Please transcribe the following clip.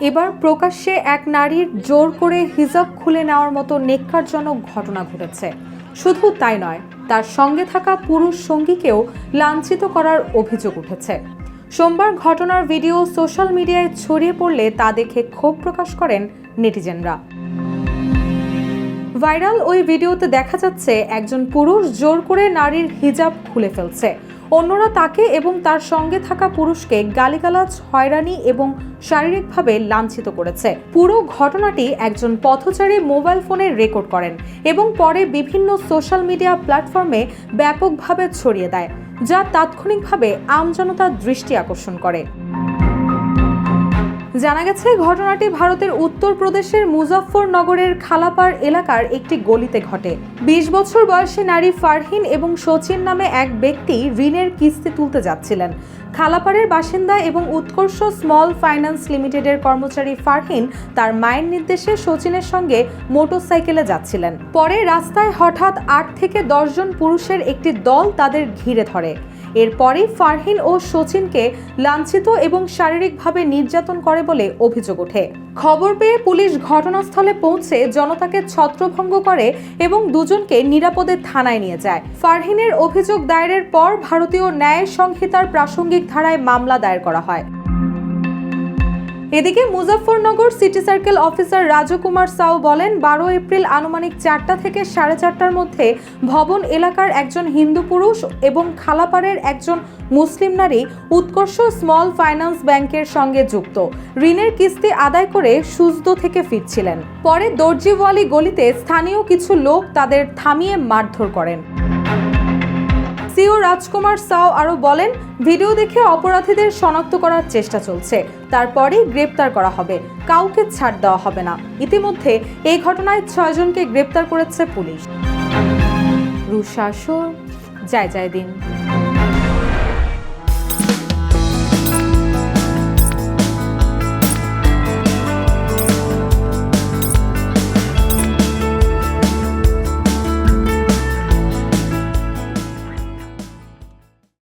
এবার প্রকাশ্যে এক নারীর জোর করে হিজাব খুলে নেওয়ার মতো নেক্কারজনক ঘটনা ঘটেছে। শুধু তাই নয়, তার সঙ্গে থাকা পুরুষ সঙ্গীকেও লাঞ্ছিত করার অভিযোগ উঠেছে। সোমবার ঘটনার ভিডিও সোশ্যাল মিডিয়ায় ছড়িয়ে পড়লে তা দেখে ক্ষোভ প্রকাশ করেন নেটিজেনরা। ভাইরাল ওই ভিডিওতে দেখা যাচ্ছে একজন পুরুষ জোর করে নারীর হিজাব খুলে ফেলছে। অন্যরা তাকে এবং তার সঙ্গে থাকা পুরুষকে গালিগালাজ, হয়রানি এবং শারীরিকভাবে লাঞ্ছিত করেছে। পুরো ঘটনাটি একজন পথচারী মোবাইল ফোনে রেকর্ড করেন এবং পরে বিভিন্ন সোশ্যাল মিডিয়া প্ল্যাটফর্মে ব্যাপকভাবে ছড়িয়ে দেয়, যা তাৎক্ষণিকভাবে আমজনতার দৃষ্টি আকর্ষণ করে। জানা গেছে, ঘটনাটি ভারতের উত্তরপ্রদেশের মুজফ্ফরনগরের খালাপাড় এলাকার একটি গলিতে ঘটে। ২০ বছর বয়সী নারী ফারহিন এবং সচিন নামে এক ব্যক্তি ঋণের কিস্তি তুলতে যাচ্ছিলেন। খালাপাড়ের বাসিন্দা এবং উৎকর্ষ স্মল ফাইন্যান্স লিমিটেডের কর্মচারী ফারহিন তার মায়ের নির্দেশে সচিনের সঙ্গে মোটরসাইকেলে যাচ্ছিলেন। পরে রাস্তায় হঠাৎ ৮ থেকে ১০ জন পুরুষের একটি দল তাদের ঘিরে ধরে। এরপরই ফারহিন ও সচিনকে লাঞ্ছিত এবং শারীরিকভাবে নির্যাতন করে বলে অভিযোগ ওঠে। খবর পেয়ে পুলিশ ঘটনাস্থলে পৌঁছে জনতাকে ছত্রভঙ্গ করে এবং দুজনকে নিরাপদে থানায় নিয়ে যায়। ফারহিনের অভিযোগ দায়েরের পর ভারতীয় ন্যায় সংহিতার প্রাসঙ্গিক ধারায় মামলা দায়ের করা হয়। এদিকে মুজফ্ফরনগর সিটি সার্কেল অফিসার রাজকুমার সাউ বলেন, ১২ এপ্রিল আনুমানিক ৪টা থেকে ৪:৩০টার মধ্যে ভবন এলাকার একজন হিন্দু পুরুষ এবং খালাপাড়ের একজন মুসলিম নারী উৎকর্ষ স্মল ফাইন্যান্স ব্যাংকের সঙ্গে যুক্ত ঋণের কিস্তি আদায় করে সুজদো থেকে ফিরছিলেন। পরে দর্জিওয়ালি গলিতে স্থানীয় কিছু লোক তাদের থামিয়ে মারধর করেন। সিও রাজকুমার সাউ আরও বলেন, ভিডিও দেখে অপরাধীদের শনাক্ত করার চেষ্টা চলছে, তারপরেই গ্রেপ্তার করা হবে, কাউকে ছাড় দেওয়া হবে না। ইতিমধ্যে এই ঘটনায় ৬ জনকে গ্রেপ্তার করেছে পুলিশ। রুশাসর জয় জয় দিন।